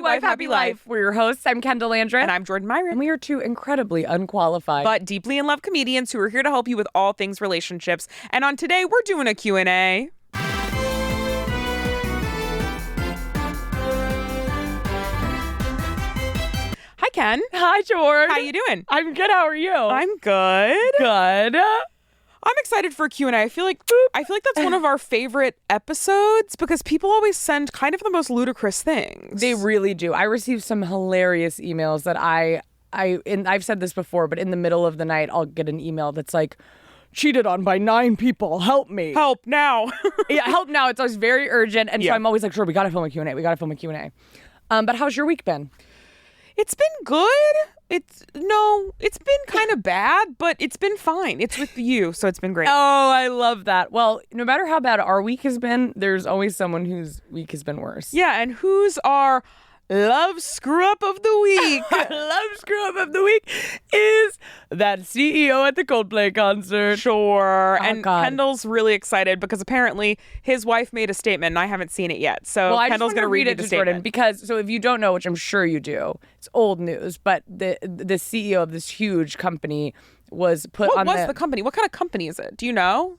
wife, happy life. We're your hosts. I'm Kendahl, Landreth. And I'm Jordan Myrick. And we are two incredibly unqualified, but deeply in love comedians who are here to help you with all things relationships. And on today, we're doing a Q&A. Hi, Ken. Hi, Jordan. How you doing? I'm good. How are you? I'm good. Good. I'm excited for a Q&A. I feel like that's one of our favorite episodes because people always send kind of the most ludicrous things. They really do. I received some hilarious emails that I've said this before, but in the middle of the night, I'll get an email that's like, cheated on by 9 people. Help me. Help now. Yeah, help now. It's always very urgent. And so I'm always like, sure, we got to film a Q&A. But how's your week been? It's been good. It's been kind of bad, but it's been fine. It's with you, so it's been great. Oh, I love that. Well, no matter how bad our week has been, there's always someone whose week has been worse. Yeah, and who's our love screw-up of the week? Love screw-up of the week is that CEO at the Coldplay concert. Sure. Oh, and God. Kendahl's really excited because apparently his wife made a statement and I haven't seen it yet. So Kendahl's going to read it the to statement. Jordan because, so if you don't know, which I'm sure you do, it's old news, but the CEO of this huge company was put on What was the company? What kind of company is it? Do you know?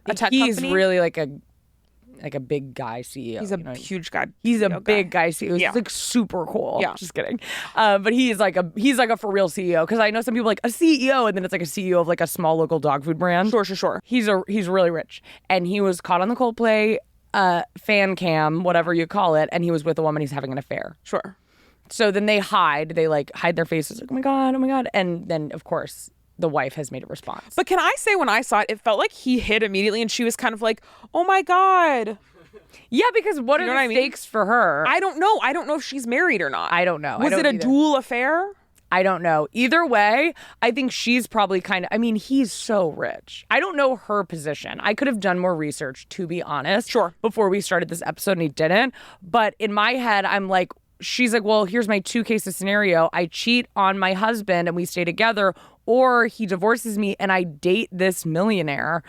A tech He's company? really like a big guy CEO. He's a huge guy. He's a big guy CEO. Yeah. He's like super cool. Yeah. Just kidding. But he's like a for real CEO. Because I know some people like a CEO and then it's like a CEO of like a small local dog food brand. Sure. He's really rich. And he was caught on the Coldplay fan cam, whatever you call it. And he was with a woman he's having an affair. Sure. So then they hide their faces like, oh my God. And then of course the wife has made a response. But can I say when I saw it, it felt like he hit immediately and she was kind of like, oh my God. Yeah, because what are the stakes for her? I don't know. I don't know if she's married or not. I don't know. Was it a dual affair? I don't know. Either way, I think she's probably he's so rich. I don't know her position. I could have done more research, to be honest. Sure. Before we started this episode and he didn't. But in my head, I'm like, she's like, well, here's my 2 cases scenario. I cheat on my husband and we stay together, or he divorces me and I date this billionaire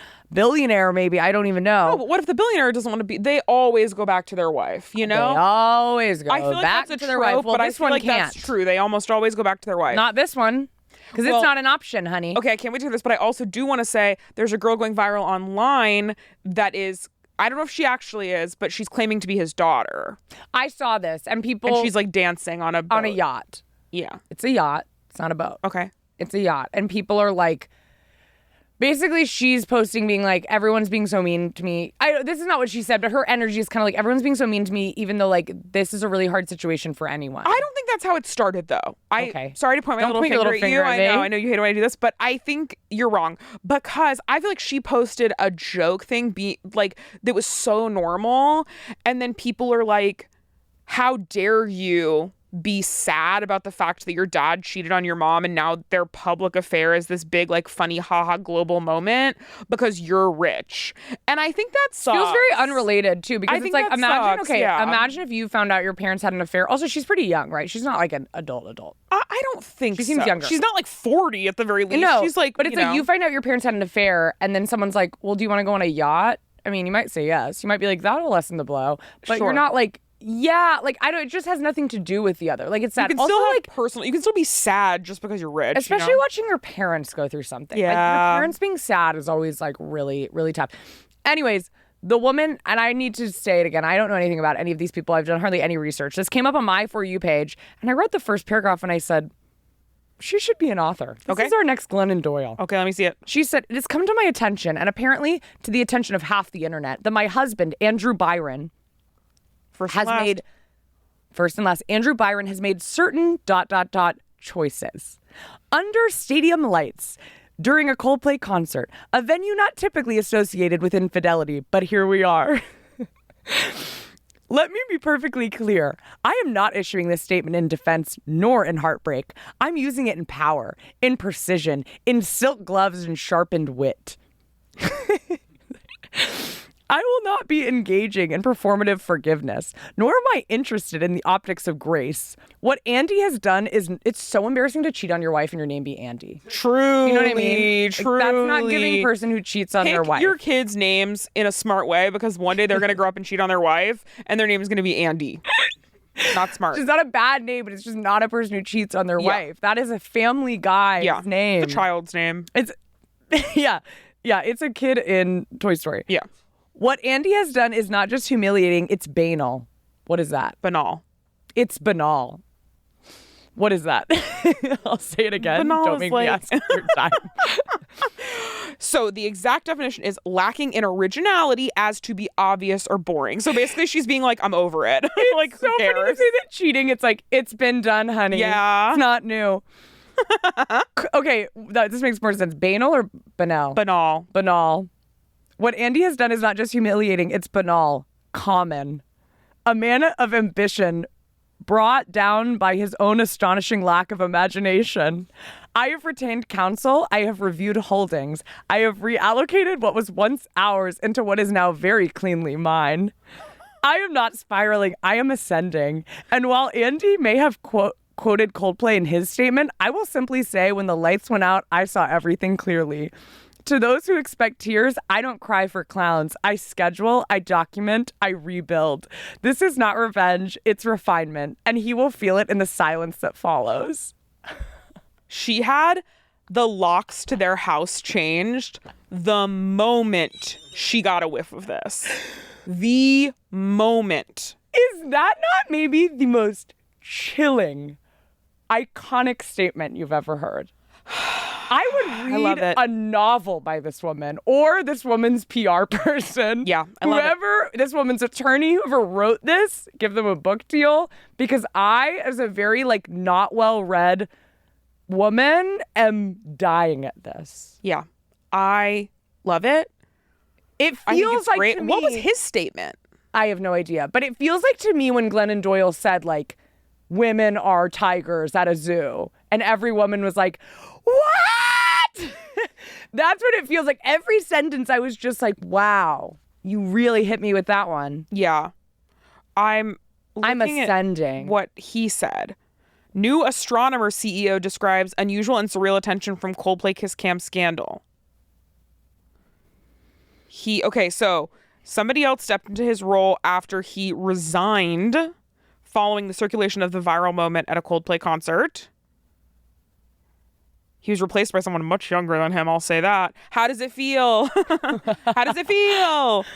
maybe, I don't even know. Oh, but what if the billionaire doesn't want to be? They always go back to their wife, you know? They always go I feel like back that's to a their trope, wife. Well, but this I feel one like can't. that's true. They almost always go back to their wife. Not this one, because it's not an option, honey. Okay, I can't wait to hear this, but I also do want to say there's a girl going viral online that is, I don't know if she actually is, but she's claiming to be his daughter. I saw this, and she's like dancing on a boat. On a yacht. Yeah. It's a yacht. It's not a boat. Okay. It's a yacht. And people are like, basically she's posting being like, everyone's being so mean to me. This is not what she said, but her energy is kind of like, everyone's being so mean to me, even though like this is a really hard situation for anyone. I don't think that's how it started though. Sorry to point my little finger at you. I know you hate when I do this, but I think you're wrong because I feel like she posted a joke thing that was so normal. And then people are like, how dare you be sad about the fact that your dad cheated on your mom and now their public affair is this big like funny haha global moment because you're rich. And I think that sucks. Feels very unrelated too, because it's like, imagine if you found out your parents had an affair. Also, she's pretty young, right? She's not like an adult. I don't think she seems younger. She's not like 40 at the very least. No, she's like, but it's like you find out your parents had an affair and then someone's like, well, do you want to go on a yacht? I mean, you might say yes. You might be like, that'll lessen the blow. But you're not like, yeah, like it just has nothing to do with the other. Like it's sad. You can still have personal. You can still be sad just because you're rich. Especially watching your parents go through something. Yeah. Like your parents being sad is always like really, really tough. Anyways, the woman, and I need to say it again, I don't know anything about any of these people. I've done hardly any research. This came up on my For You page, and I read the first paragraph and I said, she should be an author. This is our next Glennon Doyle. Okay, let me see it. She said, it has come to my attention, and apparently to the attention of half the internet, that my husband, Andrew Byron, Andrew Byron has made certain ... choices. Under stadium lights, during a Coldplay concert, a venue not typically associated with infidelity, but here we are. Let me be perfectly clear. I am not issuing this statement in defense nor in heartbreak. I'm using it in power, in precision, in silk gloves and sharpened wit. I will not be engaging in performative forgiveness, nor am I interested in the optics of grace. What Andy has done it's so embarrassing to cheat on your wife and your name be Andy. Truly. You know what I mean? Truly. Like, that's not giving a person who cheats on their wife. Pick your kids' names in a smart way because one day they're going to grow up and cheat on their wife and their name is going to be Andy. Not smart. She's not a bad name, but it's just not a person who cheats on their wife. That is a Family Guy's name. It's a child's name. It's yeah, it's a kid in Toy Story. Yeah. What Andy has done is not just humiliating, it's banal. What is that? Banal. It's banal. What is that? I'll say it again. Banal Don't make me ask a third time. So the exact definition is lacking in originality as to be obvious or boring. So basically she's being like, I'm over it. Like, so who cares? funny to say that cheating, it's like, it's been done, honey. Yeah. It's not new. Okay, this makes more sense. Banal or banal? Banal. Banal. What Andy has done is not just humiliating, it's banal. Common. A man of ambition brought down by his own astonishing lack of imagination. I have retained counsel. I have reviewed holdings. I have reallocated what was once ours into what is now very cleanly mine. I am not spiraling. I am ascending. And while Andy may have quoted Coldplay in his statement, I will simply say when the lights went out, I saw everything clearly. To those who expect tears, I don't cry for clowns. I schedule, I document, I rebuild. This is not revenge, it's refinement, and he will feel it in the silence that follows. She had the locks to their house changed the moment she got a whiff of this. The moment. Is that not maybe the most chilling, iconic statement you've ever heard? I would read a novel by this woman or this woman's PR person. Yeah, I love whoever, this woman's attorney, whoever wrote this, give them a book deal, because I, as a very like not well-read woman, am dying at this. Yeah, I love it. It feels like great. To me, what was his statement? I have no idea, but it feels like to me when Glennon Doyle said like, women are tigers at a zoo, and every woman was like, what? That's what it feels like. Every sentence I was just like, wow, you really hit me with that one. Yeah. I'm ascending. What he said. New astronomer CEO describes unusual and surreal attention from Coldplay Kiss Cam scandal. So somebody else stepped into his role after he resigned following the circulation of the viral moment at a Coldplay concert. He was replaced by someone much younger than him, I'll say that. How does it feel? How does it feel?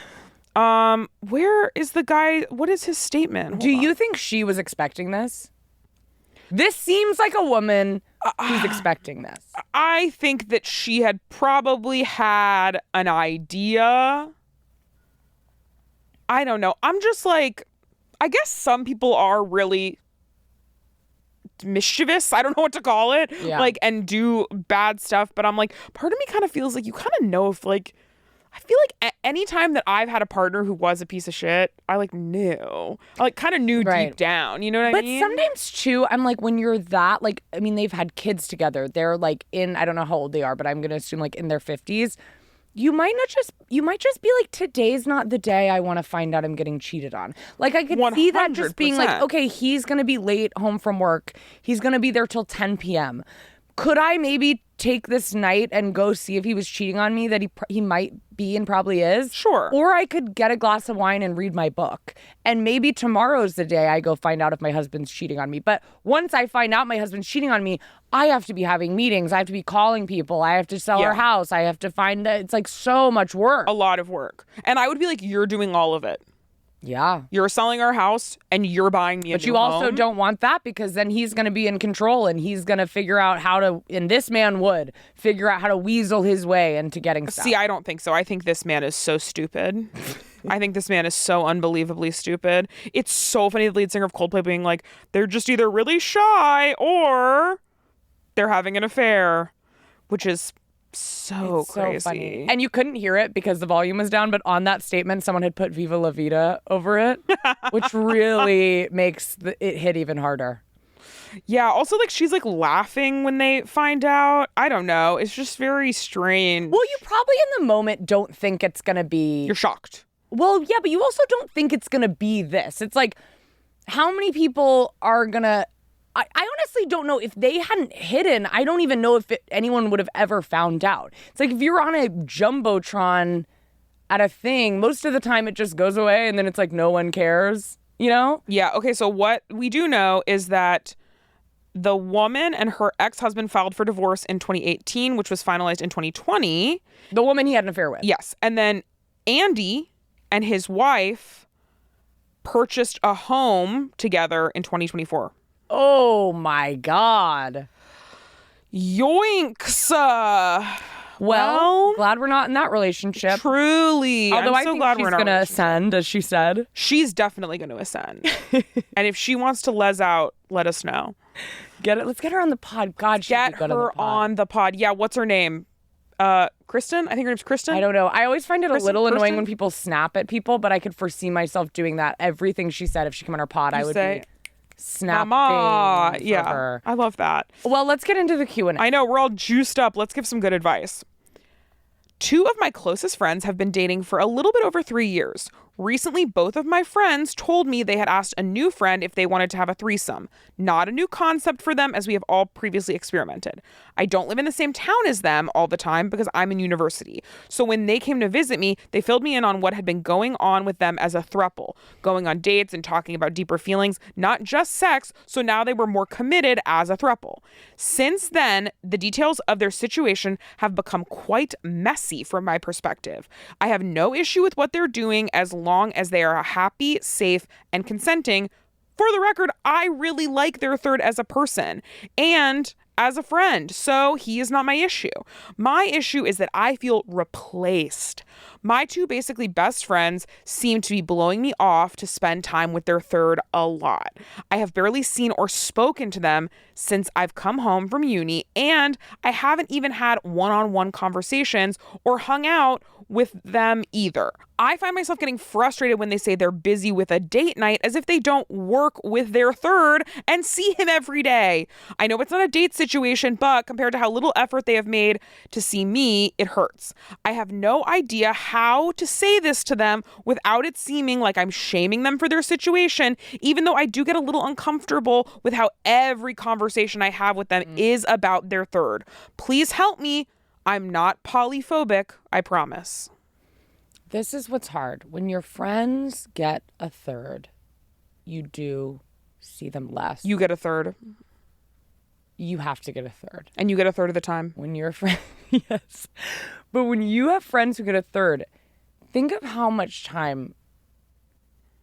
Where is the guy? What is his statement? Do you think she was expecting this? This seems like a woman who's expecting this. I think that she had probably had an idea. I don't know. I'm just like, I guess some people are really mischievous. I don't know what to call it. Yeah. Like, and do bad stuff. But I'm like, part of me kind of feels like you kind of know if like, I feel like any time that I've had a partner who was a piece of shit, I like knew. I like kind of knew deep down. You know what I mean? But sometimes too, I'm like, when you're that, like, I mean, they've had kids together. They're like in, I don't know how old they are, but I'm going to assume like in their 50s. You might just be like, today's not the day I want to find out I'm getting cheated on. Like, I could 100%. See that just being like, okay, he's going to be late home from work. He's going to be there till 10 p.m. Could I maybe take this night and go see if he was cheating on me, that he might be and probably is? Sure. Or I could get a glass of wine and read my book. And maybe tomorrow's the day I go find out if my husband's cheating on me. But once I find out my husband's cheating on me, I have to be having meetings. I have to be calling people. I have to sell our house. I have to find that. It's like so much work. A lot of work. And I would be like, you're doing all of it. Yeah. You're selling our house and you're buying me a new home. But you also don't want that, because then he's going to be in control and he's going to figure out how to, and this man would figure out how to weasel his way into getting stuff. See, I don't think so. I think this man is so stupid. I think this man is so unbelievably stupid. It's so funny, the lead singer of Coldplay being like, they're just either really shy or they're having an affair, which is so crazy. So funny. And you couldn't hear it because the volume was down, but on that statement, someone had put Viva La Vida over it, which really makes it hit even harder. Yeah. Also, like, she's like laughing when they find out. I don't know. It's just very strange. Well, you probably in the moment don't think it's going to be... You're shocked. Well, yeah, but you also don't think it's going to be this. It's like, how many people are going to... I honestly don't know. If they hadn't hidden, I don't even know if anyone would have ever found out. It's like if you're on a Jumbotron at a thing, most of the time it just goes away and then it's like no one cares. you know? Yeah. Okay. So what we do know is that the woman and her ex-husband filed for divorce in 2018, which was finalized in 2020. The woman he had an affair with. Yes. And then Andy and his wife purchased a home together in 2024. Oh my God. Yoinks. Well, glad we're not in that relationship. Truly. Although I'm so think glad she's we're not going to ascend, as she said. She's definitely going to ascend. And if she wants to les out, let us know. Let's get her on the pod. God, she'd get be good her on the pod. Yeah, what's her name? Kristen? I think her name's Kristen. I don't know. I always find it a little annoying when people snap at people, but I could foresee myself doing that. Everything she said, if she came on our pod, I would be snapping for her. I love that. Well, let's get into the Q&A. I know, we're all juiced up. Let's give some good advice. 2 of my closest friends have been dating for a little bit over 3 years. Recently, both of my friends told me they had asked a new friend if they wanted to have a threesome. Not a new concept for them, as we have all previously experimented. I don't live in the same town as them all the time because I'm in university. So when they came to visit me, they filled me in on what had been going on with them as a throuple, going on dates and talking about deeper feelings, not just sex, so now they were more committed as a throuple. Since then, the details of their situation have become quite messy from my perspective. I have no issue with what they're doing as long as they are happy, safe, and consenting. For the record, I really like their third as a person and as a friend, so he is not my issue. My issue is that I feel replaced. My 2 basically best friends seem to be blowing me off to spend time with their third a lot. I have barely seen or spoken to them since I've come home from uni, and I haven't even had one-on-one conversations or hung out with them either. I find myself getting frustrated when they say they're busy with a date night as if they don't work with their third and see him every day. I know it's not a date situation, but compared to how little effort they have made to see me, it hurts. I have no idea how to say this to them without it seeming like I'm shaming them for their situation, even though I do get a little uncomfortable with how every conversation I have with them is about their third. Please help me. I'm not polyphobic, I promise. This is what's hard. When your friends get a third, you do see them less. You get a third. You have to get a third. And you get a third of the time. When you're a friend, yes. But when you have friends who get a third, think of how much time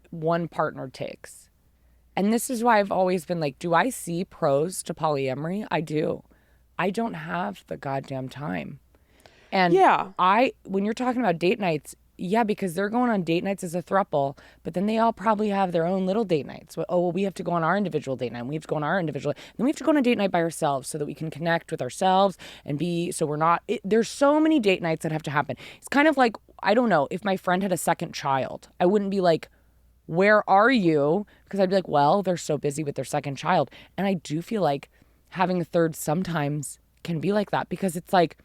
one partner takes. And this is why I've always been like, do I see pros to polyamory? I do. I don't have the goddamn time. And when you're talking about date nights, yeah, because they're going on date nights as a throuple, but then they all probably have their own little date nights. We have to go on our individual date night. We have to go on our individual. Then we have to go on a date night by ourselves so that we can connect with ourselves and so we're not. There's so many date nights that have to happen. It's kind of like, I don't know, if my friend had a second child, I wouldn't be like, where are you? Because I'd be like, well, they're so busy with their second child. And I do feel like having a third sometimes can be like that because it's like,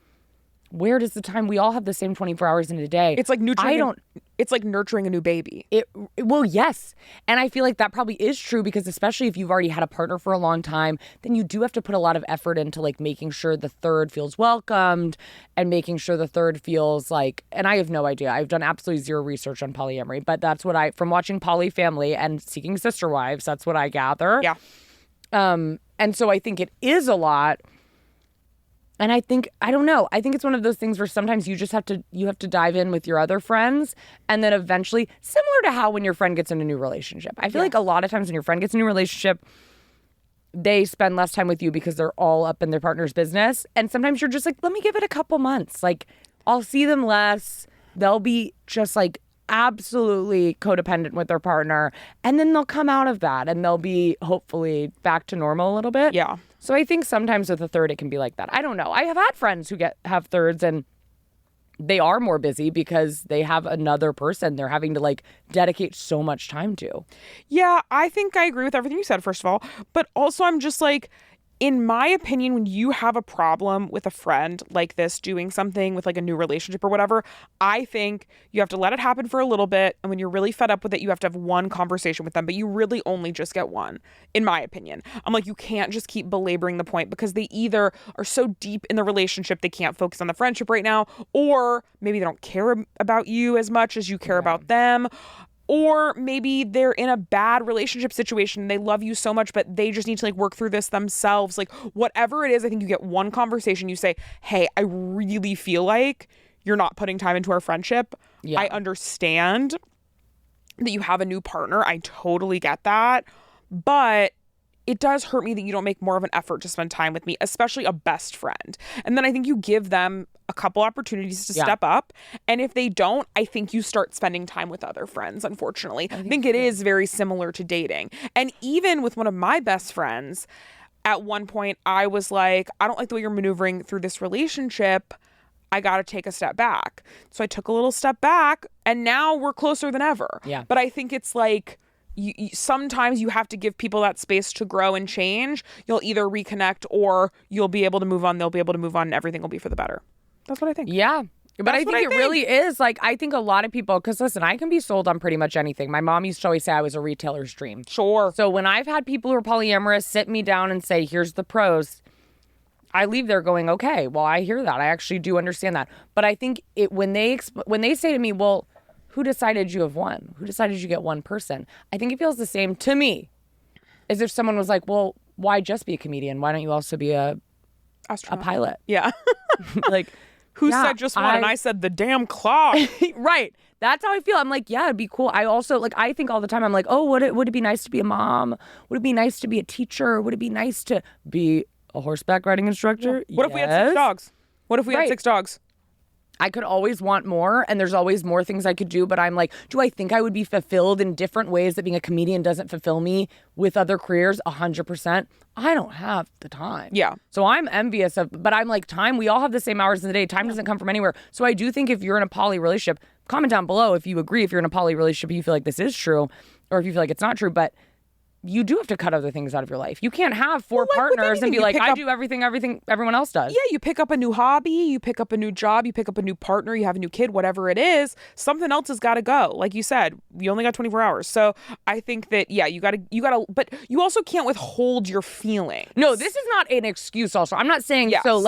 where does the time? We all have the same 24 hours in a day. It's like it's like nurturing a new baby. Well, yes. And I feel like that probably is true because especially if you've already had a partner for a long time, then you do have to put a lot of effort into like making sure the third feels welcomed and making sure the third feels like, and I have no idea. I've done absolutely zero research on polyamory, but that's what from watching Poly Family and Seeking Sister Wives, that's what I gather. Yeah. And so I think it is a lot. And I think, I don't know, I think it's one of those things where sometimes you just have to dive in with your other friends and then eventually, similar to how when your friend gets in a new relationship. I feel like a lot of times when your friend gets in a new relationship, they spend less time with you because they're all up in their partner's business. And sometimes you're just like, let me give it a couple months. Like, I'll see them less. They'll be just like absolutely codependent with their partner. And then they'll come out of that and they'll be hopefully back to normal a little bit. Yeah. So I think sometimes with a third, it can be like that. I don't know. I have had friends who have thirds and they are more busy because they have another person they're having to like dedicate so much time to. Yeah, I think I agree with everything you said, first of all. But also I'm just like, in my opinion, when you have a problem with a friend like this doing something with like a new relationship or whatever, I think you have to let it happen for a little bit. And when you're really fed up with it, you have to have one conversation with them, but you really only just get one, in my opinion. I'm like, you can't just keep belaboring the point because they either are so deep in the relationship, they can't focus on the friendship right now, or maybe they don't care about you as much as you care about them. Or maybe they're in a bad relationship situation and they love you so much, but they just need to like work through this themselves. Like whatever it is, I think you get one conversation, you say, hey, I really feel like you're not putting time into our friendship. I understand that you have a new partner. I totally get that. But it does hurt me that you don't make more of an effort to spend time with me, especially a best friend. And then I think you give them a couple opportunities to step up. And if they don't, I think you start spending time with other friends, unfortunately. I think it is very similar to dating. And even with one of my best friends, at one point I was like, I don't like the way you're maneuvering through this relationship. I got to take a step back. So I took a little step back and now we're closer than ever. Yeah. But I think it's like, sometimes you have to give people that space to grow and change. You'll either reconnect or you'll be able to move on. They'll be able to move on and everything will be for the better. That's what I think. Yeah. But I think it really is like, I think a lot of people, because listen, I can be sold on pretty much anything. My mom used to always say I was a retailer's dream. Sure. So when I've had people who are polyamorous sit me down and say, here's the pros, I leave there going, okay, well, I hear that. I actually do understand that. But I think when they say to me, well, who decided you have one? Who decided you get one person? I think it feels the same to me as if someone was like, well, why just be a comedian? Why don't you also be a pilot? Yeah. Like, who said just one? And I said the damn clock. Right. That's how I feel. I'm like, yeah, it'd be cool. I also, like, I think all the time, I'm like, oh, would it be nice to be a mom? Would it be nice to be a teacher? Would it be nice to be a horseback riding instructor? Yeah. What if we had 6 dogs? What if we had 6 dogs? I could always want more, and there's always more things I could do, but I'm like, do I think I would be fulfilled in different ways that being a comedian doesn't fulfill me with other careers? 100%. I don't have the time. Yeah. So I'm envious of, but I'm like, time, we all have the same hours in the day. Time doesn't come from anywhere. So I do think if you're in a poly relationship, comment down below if you agree, if you're in a poly relationship, you feel like this is true, or if you feel like it's not true, but you do have to cut other things out of your life. You can't have 4 partners and be like, I do everything everyone else does. Yeah, you pick up a new hobby, you pick up a new job, you pick up a new partner, you have a new kid, whatever it is, something else has got to go. Like you said, you only got 24 hours. So I think that, yeah, you got to, but you also can't withhold your feelings. No, this is not an excuse also. I'm not saying, so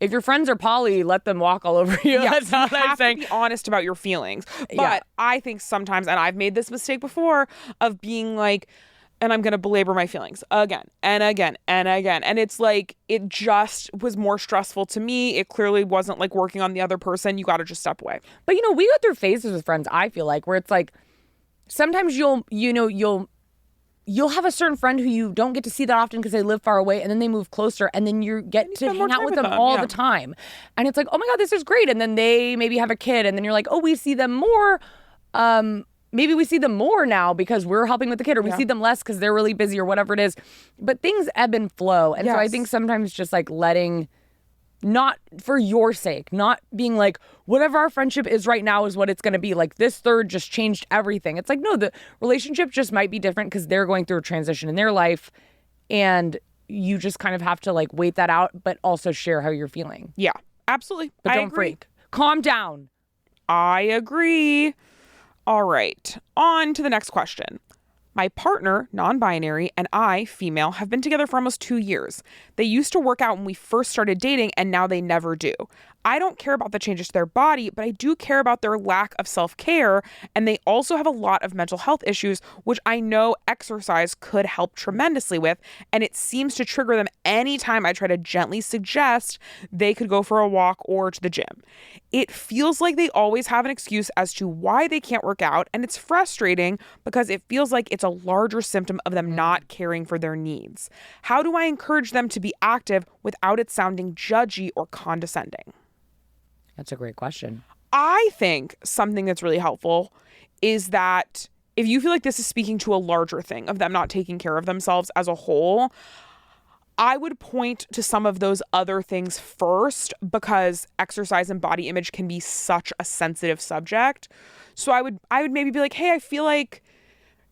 if your friends are poly, let them walk all over you. Yes, That's not what I'm saying. You have to be honest about your feelings. But I think sometimes, and I've made this mistake before, of being like, and I'm going to belabor my feelings again and again and again. And it's like, it just was more stressful to me. It clearly wasn't like working on the other person. You got to just step away. But, we go through phases with friends, I feel like, where it's like, sometimes you'll have a certain friend who you don't get to see that often because they live far away, and then they move closer, and then you get to hang out with them all the time. And it's like, oh my God, this is great. And then they maybe have a kid, and then you're like, oh, we see them more. Maybe we see them more now because we're helping with the kid, or we see them less because they're really busy or whatever it is. But things ebb and flow. And so I think sometimes just like letting, not for your sake, not being like, whatever our friendship is right now is what it's going to be. Like this third just changed everything. It's like, no, the relationship just might be different because they're going through a transition in their life. And you just kind of have to like wait that out, but also share how you're feeling. Yeah, absolutely. But don't freak. Calm down. I agree. All right, on to the next question. My partner, non-binary, and I, female, have been together for almost 2 years. They used to work out when we first started dating, and now they never do. I don't care about the changes to their body, but I do care about their lack of self-care, and they also have a lot of mental health issues, which I know exercise could help tremendously with, and it seems to trigger them anytime I try to gently suggest they could go for a walk or to the gym. It feels like they always have an excuse as to why they can't work out, and it's frustrating because it feels like it's a larger symptom of them not caring for their needs. How do I encourage them to be active without it sounding judgy or condescending? That's a great question. I think something that's really helpful is that if you feel like this is speaking to a larger thing of them not taking care of themselves as a whole, I would point to some of those other things first because exercise and body image can be such a sensitive subject. So I would maybe be like, hey, I feel like,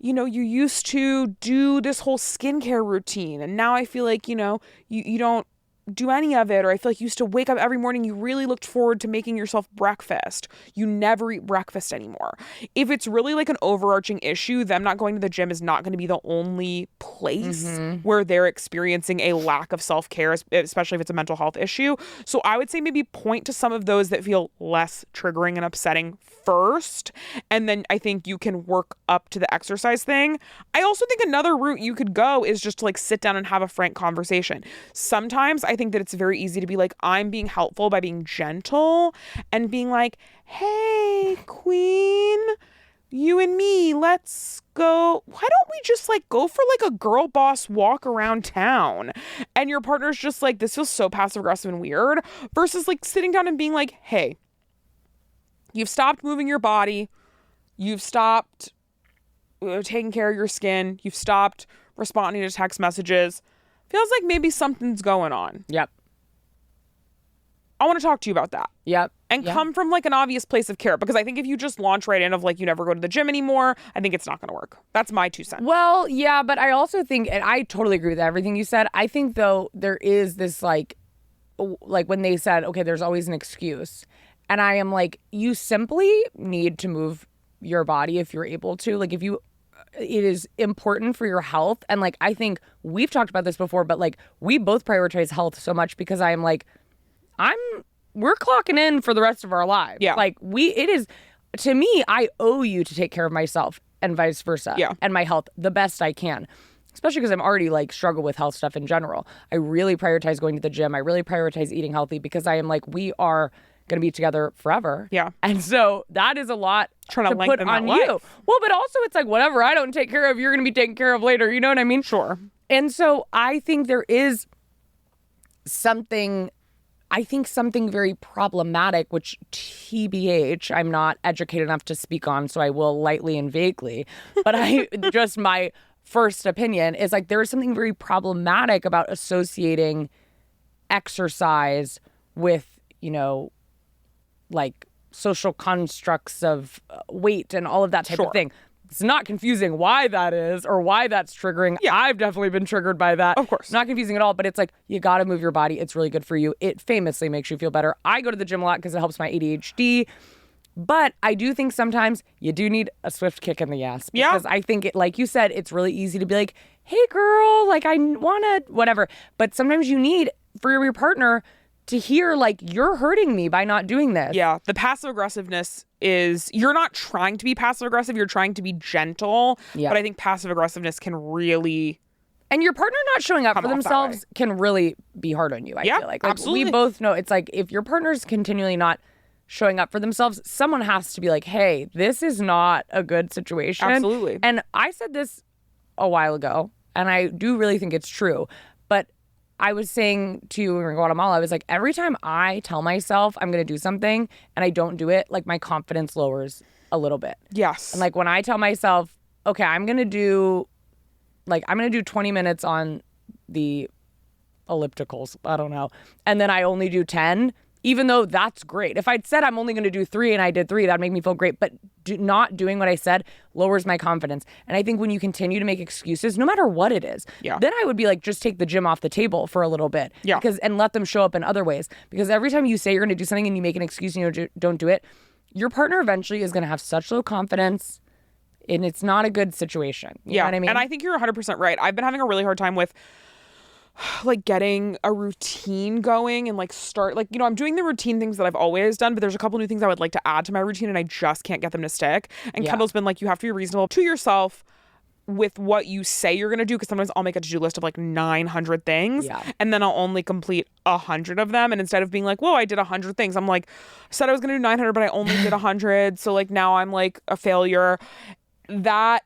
you used to do this whole skincare routine, and now I feel like, you don't do any of it, or I feel like you used to wake up every morning, you really looked forward to making yourself breakfast. You never eat breakfast anymore. If it's really like an overarching issue, them not going to the gym is not going to be the only place where they're experiencing a lack of self-care, especially if it's a mental health issue. So I would say maybe point to some of those that feel less triggering and upsetting first, and then I think you can work up to the exercise thing. I also think another route you could go is just to like sit down and have a frank conversation. Sometimes I think that it's very easy to be like, I'm being helpful by being gentle and being like, hey, queen, you and me, let's go. Why don't we just like go for like a girl boss walk around town? And your partner's just like, this feels so passive aggressive and weird, versus like sitting down and being like, hey, you've stopped moving your body. You've stopped taking care of your skin. You've stopped responding to text messages. Feels like maybe something's going on. Yep. I want to talk to you about that. Yep. And come from like an obvious place of care, because I think if you just launch right in of like you never go to the gym anymore, I think it's not going to work. That's my 2 cents. Well, yeah, but I also think, and I totally agree with everything you said. I think though there is this like when they said, okay, there's always an excuse. And I am like, you simply need to move your body if you're able to. Like, it is important for your health. And like, I think we've talked about this before, but like, we both prioritize health so much because I am like, we're clocking in for the rest of our lives. Yeah. Like, it is, to me, I owe you to take care of myself and vice versa. Yeah. And my health the best I can. Especially because I'm already like struggle with health stuff in general. I really prioritize going to the gym. I really prioritize eating healthy because I am like, we are going to be together forever. Yeah. And so that is a lot trying to put on you. Well, but also it's like whatever I don't take care of, you're going to be taken care of later. You know what I mean? Sure. And so I think there is something very problematic, which TBH, I'm not educated enough to speak on, so I will lightly and vaguely. But just my first opinion is like there is something very problematic about associating exercise with, like social constructs of weight and all of that type of thing. It's not confusing why that is or why that's triggering. Yeah. I've definitely been triggered by that. Of course. Not confusing at all, but it's like, you got to move your body. It's really good for you. It famously makes you feel better. I go to the gym a lot because it helps my ADHD. But I do think sometimes you do need a swift kick in the ass. Because I think, like you said, it's really easy to be like, hey, girl, like I want to, whatever. But sometimes you need, for your partner, to hear like, you're hurting me by not doing this. Yeah. The passive aggressiveness is, you're not trying to be passive aggressive. You're trying to be gentle. Yeah. But I think passive aggressiveness can really... And your partner not showing up for themselves can really be hard on you, I feel like. Absolutely. We both know it's like, if your partner's continually not showing up for themselves, someone has to be like, hey, this is not a good situation. Absolutely. And I said this a while ago, and I do really think it's true. But I was saying to you in Guatemala, I was like, every time I tell myself I'm going to do something and I don't do it, like my confidence lowers a little bit. Yes. And like when I tell myself, okay, I'm going to do 20 minutes on the ellipticals. I don't know. And then I only do 10, even though that's great. If I'd said I'm only going to do 3 and I did 3, that'd make me feel great. But not doing what I said lowers my confidence. And I think when you continue to make excuses, no matter what it is, then I would be like, just take the gym off the table for a little bit. Yeah. And let them show up in other ways. Because every time you say you're going to do something and you make an excuse and you don't do it, your partner eventually is going to have such low confidence. And it's not a good situation. You know what I mean? And I think you're 100% right. I've been having a really hard time with like getting a routine going and like start like, I'm doing the routine things that I've always done, but there's a couple new things I would like to add to my routine and I just can't get them to stick. And Kendahl's been like, you have to be reasonable to yourself with what you say you're going to do, because sometimes I'll make a to-do list of like 900 things and then I'll only complete 100 of them. And instead of being like, whoa, I did 100 things, I'm like, I said I was going to do 900, but I only did 100. So like now I'm like a failure. That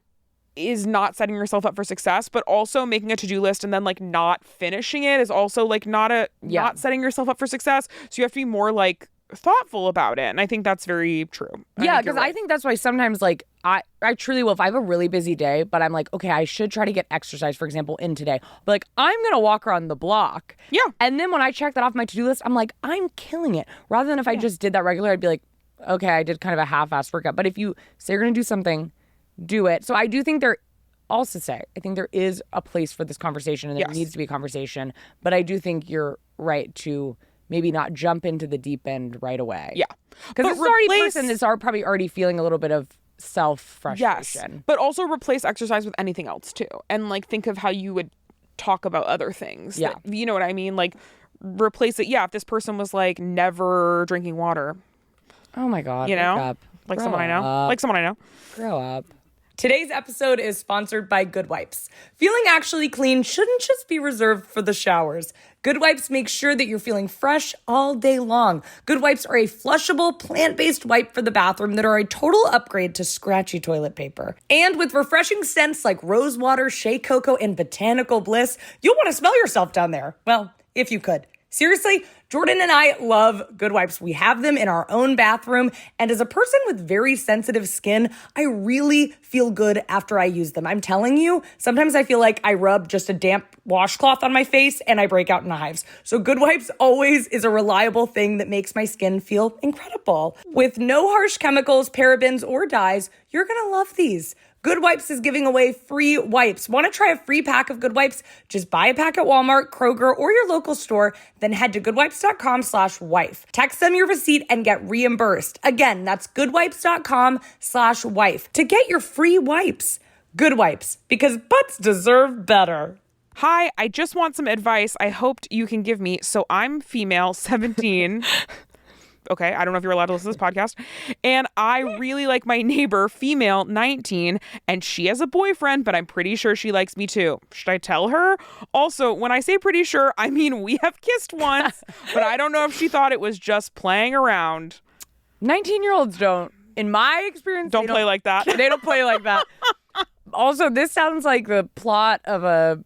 is not setting yourself up for success, but also making a to-do list and then like not finishing it is also like not setting yourself up for success. So you have to be more like thoughtful about it. And I think that's very true. Because I think that's why sometimes like I truly will, if I have a really busy day, but I'm like, okay, I should try to get exercise, for example, in today. But like, I'm going to walk around the block. Yeah. And then when I check that off my to-do list, I'm like, I'm killing it. Rather than if I just did that regular, I'd be like, okay, I did kind of a half-assed workout. But if you say you're going to do something, do it. So I do think there also say, I think there is a place for this conversation and there needs to be a conversation. But I do think you're right to maybe not jump into the deep end right away. Yeah. Because this is already a person that's probably already feeling a little bit of self-frustration. Yes, but also replace exercise with anything else too. And like think of how you would talk about other things. Yeah. You know what I mean? Like replace it. Yeah, if this person was like never drinking water. Oh my God. You know? Wake up. Like Grow someone I know. up. Like someone I know. Grow up. Today's episode is sponsored by Good Wipes. Feeling actually clean shouldn't just be reserved for the showers. Good Wipes make sure that you're feeling fresh all day long. Good Wipes are a flushable, plant-based wipe for the bathroom that are a total upgrade to scratchy toilet paper. And with refreshing scents like rose water, shea cocoa, and botanical bliss, you'll want to smell yourself down there. Well, if you could. Seriously, Jordan and I love Good Wipes. We have them in our own bathroom. And as a person with very sensitive skin, I really feel good after I use them. I'm telling you, sometimes I feel like I rub just a damp washcloth on my face and I break out in hives. So Good Wipes always is a reliable thing that makes my skin feel incredible. With no harsh chemicals, parabens, or dyes, you're going to love these. Good Wipes is giving away free wipes. Want to try a free pack of Good Wipes? Just buy a pack at Walmart, Kroger, or your local store, then head to goodwipes.com/wife. Text them your receipt and get reimbursed. Again, that's goodwipes.com/wife to get your free wipes. Good Wipes, because butts deserve better. Hi, I just want some advice I hoped you can give me. So I'm female, 17. Okay, I don't know if you're allowed to listen to this podcast. And I really like my neighbor, female, 19, and she has a boyfriend, but I'm pretty sure she likes me too. Should I tell her? Also, when I say pretty sure, I mean we have kissed once, but I don't know if she thought it was just playing around. 19-year-olds don't, in my experience, don't play like that. They don't play like that. Also, this sounds like the plot of a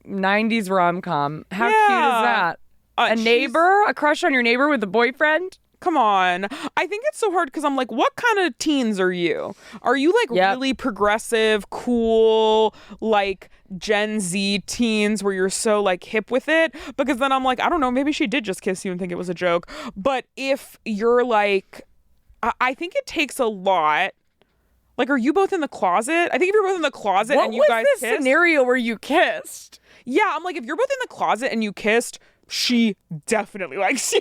90s rom-com. How cute is that? A neighbor? A crush on your neighbor with a boyfriend? Come on. I think it's so hard because I'm like, what kind of teens are you? Are you like really progressive, cool, like Gen Z teens where you're so like hip with it? Because then I'm like, I don't know, maybe she did just kiss you and think it was a joke. But if you're like, I think it takes a lot. Like, are you both in the closet? I think if you're both in the closet and you guys kissed. What was this scenario where you kissed? Yeah, I'm like, if you're both in the closet and you kissed, she definitely likes you.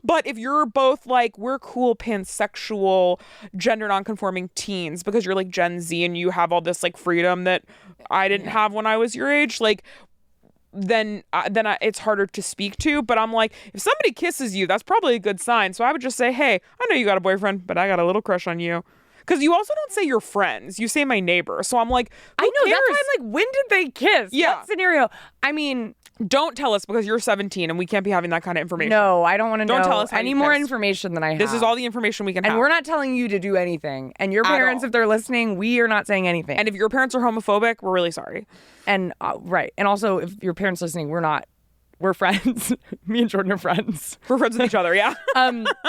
But if you're both like, we're cool, pansexual, gender nonconforming teens because you're like Gen Z and you have all this like freedom that I didn't have when I was your age, like, then it's harder to speak to. But I'm like, if somebody kisses you, that's probably a good sign. So I would just say, hey, I know you got a boyfriend, but I got a little crush on you. Because you also don't say your friends. You say my neighbor. So I'm like, I know. That's why I'm like, when did they kiss? Yeah. What scenario? I mean, don't tell us because you're 17 and we can't be having that kind of information. No, I don't want to know. Don't tell us any more information than I have. This is all the information we can have. And we're not telling you to do anything. And your parents, if they're listening, we are not saying anything. And if your parents are homophobic, we're really sorry. And right. And also, if your parents listening, we're not. We're friends. Me and Jordan are friends. We're friends with each other, yeah.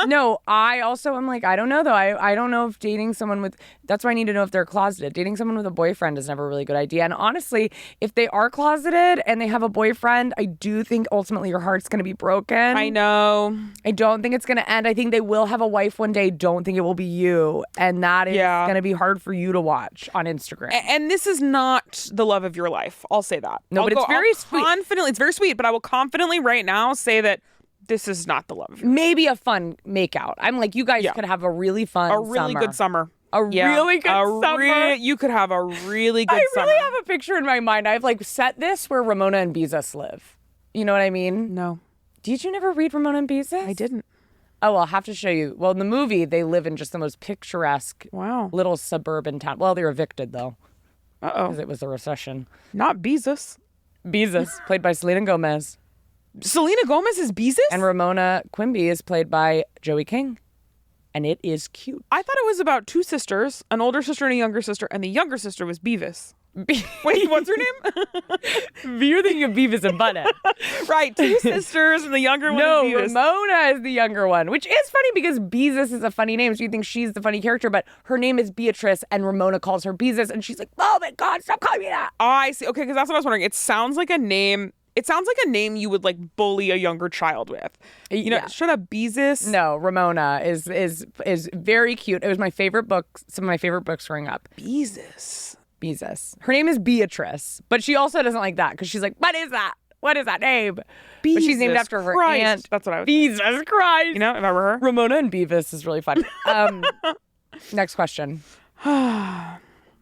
No, I also am like, I don't know, though. I don't know if dating someone with... That's why I need to know if they're closeted. Dating someone with a boyfriend is never a really good idea. And honestly, if they are closeted and they have a boyfriend, I do think ultimately your heart's going to be broken. I know. I don't think it's going to end. I think they will have a wife one day. Don't think it will be you. And that is going to be hard for you to watch on Instagram. And this is not the love of your life. I'll say that. No, but it's very sweet. Confidently, it's very sweet, but I will confidently right now say that this is not the love of your life. Maybe a fun makeout. I'm like, you guys could have a really fun summer. A really good summer. Really good summer. You could have a really good summer. I really have a picture in my mind. I've like set this where Ramona and Beezus live. You know what I mean? No. Did you never read Ramona and Beezus? I didn't. Oh, I'll have to show you. Well, in the movie, they live in just the most picturesque little suburban town. Well, they're evicted, though. Uh-oh. Because it was a recession. Not Beezus. Beezus, played by Selena Gomez. Selena Gomez is Beezus? And Ramona Quimby is played by Joey King. And it is cute. I thought it was about two sisters, an older sister and a younger sister, and the younger sister was Beavis. Wait, what's her name? You're thinking of Beavis and Butthead. Right, two sisters and the younger one is Beavis. No, Ramona is the younger one, which is funny because Beezus is a funny name, so you think she's the funny character, but her name is Beatrice, and Ramona calls her Beezus, and she's like, oh my God, stop calling me that. I see. Okay, because that's what I was wondering. It sounds like a name you would like bully a younger child with. You know, shut up, Beezus. No, Ramona is very cute. It was my favorite book, some of my favorite books growing up. Beezus. Beezus. Her name is Beatrice, but she also doesn't like that because she's like, what is that? What is that name? But she's named after her aunt. That's what I was Jesus Christ. You know, if I were her. Ramona and Beavis is really fun. Next question.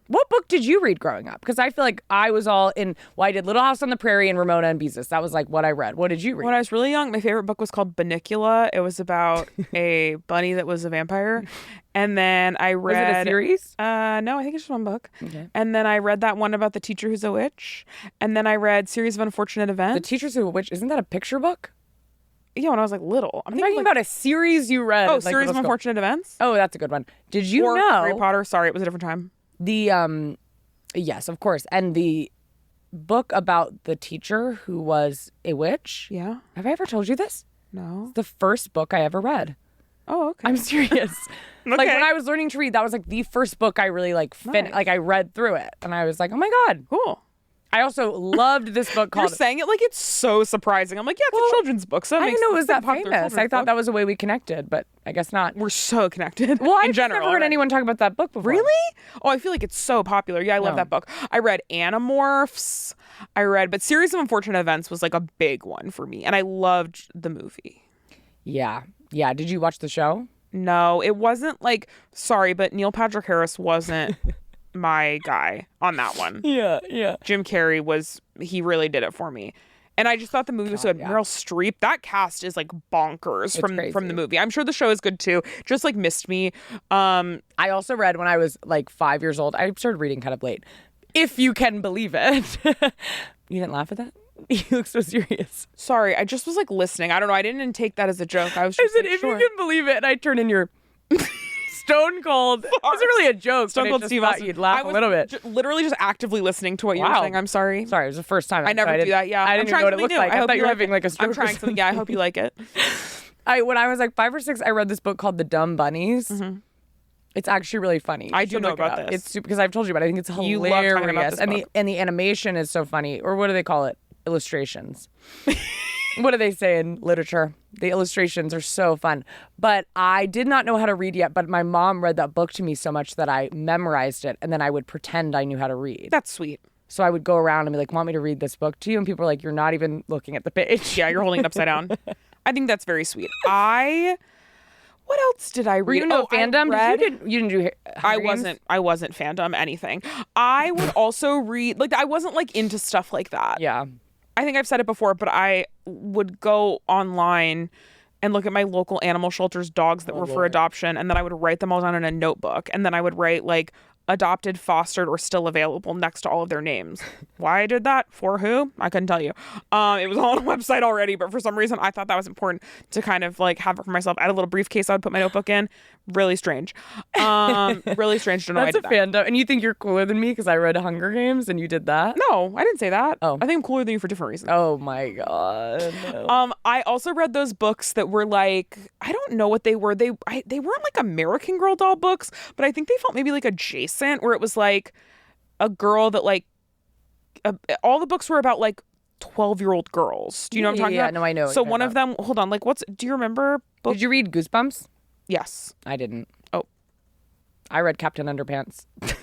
What book did you read growing up? Because I feel like I was all in, I did Little House on the Prairie and Ramona and Beezus. That was like what I read. What did you read? When I was really young, my favorite book was called Bunnicula. It was about a bunny that was a vampire. And then I read... Was it a series? No, I think it's just one book. Okay. And then I read that one about the teacher who's a witch. And then I read Series of Unfortunate Events. The Teacher Who's a Witch. Isn't that a picture book? Yeah, when I was like little. I'm talking about a series you read. Oh, Series of Unfortunate Events? Oh, that's a good one. Did you know... Harry Potter. Sorry, it was a different time. The... Yes, of course. And the book about the teacher who was a witch. Yeah. Have I ever told you this? No. It's the first book I ever read. Oh, okay. I'm serious. Okay. Like when I was learning to read, that was like the first book I really like like I read through it. And I was like, oh my God. Cool. I also loved this book called... You're saying it like it's so surprising. I'm like, yeah, it's a children's book. So I didn't know it was that popular famous. I thought that was the way we connected, but I guess not. We're so connected. Well, I've in general, never heard anyone talk about that book before. Really? Oh, I feel like it's so popular. Yeah, I love that book. I read Animorphs. But Series of Unfortunate Events was like a big one for me. And I loved the movie. Yeah. Yeah. Did you watch the show? No, it wasn't like, sorry, but Neil Patrick Harris wasn't my guy on that one. Yeah. Yeah. Jim Carrey he really did it for me. And I just thought the movie was so good. Meryl Streep, that cast is like bonkers from the movie. I'm sure the show is good too. Just like missed me. I also read when I was like 5 years old. I started reading kind of late, if you can believe it. You didn't laugh at that? You look so serious. Sorry, I just was like listening. I don't know. I didn't take that as a joke. I said, if you can believe it, and I turned in your Stone Cold. It wasn't really a joke. Stone Cold Steve Austin. You'd laugh a little bit. Literally just actively listening to what you were saying. I'm sorry. Sorry, it was the first time. I never do that. Yeah, I didn't know what it looked like. I thought you were having like a stroke. I'm trying something. Yeah, I hope you like it. When I was like 5 or 6, I read this book called The Dumb Bunnies. Mm-hmm. It's actually really funny. I do know about this. It's because I've told you about it. I think it's hilarious. You love talking about this book. And the animation is so funny. Or what do they call it? Illustrations. What do they say in literature? The illustrations are so fun. But I did not know how to read yet, but my mom read that book to me so much that I memorized it, and then I would pretend I knew how to read. That's sweet. So I would go around and be like, want me to read this book to you? And people are like, you're not even looking at the page. Yeah, you're holding it upside down. I think that's very sweet. What else did I read? Were you no fandom? You didn't do I wasn't fandom anything. I would also read, like, I wasn't like into stuff like that. Yeah. I think I've said it before, but I would go online and look at my local animal shelter's dogs that were for adoption, and then I would write them all down in a notebook, and then I would write like adopted, fostered, or still available next to all of their names. Why I did that? For who? I couldn't tell you. It was all on a website already, but for some reason I thought that was important to kind of like have it for myself. I had a little briefcase I would put my notebook in. Really strange. Really strange to know. That's a fandom. And you think you're cooler than me because I read Hunger Games and you did that? No, I didn't say that. Oh. I think I'm cooler than you for different reasons. Oh my God. No. I also read those books that were like, I don't know what they were. They weren't like American Girl doll books, but I think they felt maybe like adjacent, where it was like a girl that like all the books were about like 12-year-old girls. Do you know what I'm talking about? Yeah, no, I know. So one of them, hold on, like do you remember? Did you read Goosebumps? Yes. I didn't. Oh. I read Captain Underpants. Did